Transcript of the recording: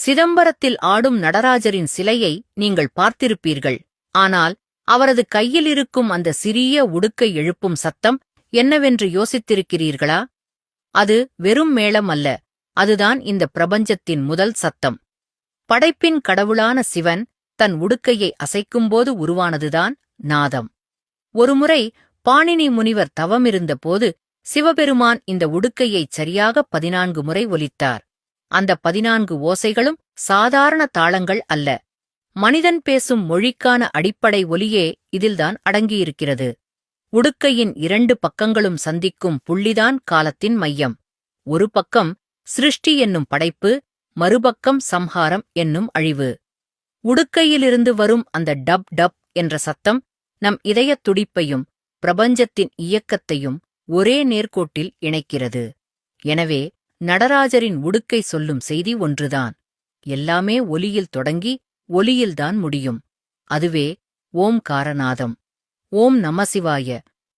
சிதம்பரத்தில் ஆடும் நடராஜரின் சிலையை நீங்கள் பார்த்திருப்பீர்கள். ஆனால் அவரது கையில் இருக்கும் அந்த சிறிய உடுக்கை எழுப்பும் சத்தம் என்னவென்று யோசித்திருக்கிறீர்களா? அது வெறும் மேளம் அல்ல, அதுதான் இந்த பிரபஞ்சத்தின் முதல் சத்தம். படைப்பின் கடவுளான சிவன் தன் உடுக்கையை அசைக்கும்போது உருவானதுதான் நாதம். ஒருமுறை பாணினி முனிவர் தவமிருந்தபோது சிவபெருமான் இந்த உடுக்கையைச் சரியாக 14 முறை ஒலித்தார். அந்த 14 ஓசைகளும் சாதாரண தாளங்கள் அல்ல. மனிதன் பேசும் மொழிக்கான அடிப்படை ஒலியே இதில்தான் அடங்கியிருக்கிறது. உடுக்கையின் 2 பக்கங்களும் சந்திக்கும் புள்ளிதான் காலத்தின் மையம். ஒரு பக்கம் சிருஷ்டி என்னும் படைப்பு, மறுபக்கம் சம்ஹாரம் என்னும் அழிவு. உடுக்கையிலிருந்து வரும் அந்த டப் டப் என்ற சத்தம் நம் இதயத் துடிப்பையும் பிரபஞ்சத்தின் இயக்கத்தையும் ஒரே நேர்கோட்டில் இணைக்கிறது. எனவே நடராஜரின் உடுக்கை சொல்லும் செய்தி ஒன்றுதான். எல்லாமே ஒலியில் தொடங்கி ஒலியில்தான் முடியும். அதுவே ஓம்காரநாதம். ஓம் நமசிவாய.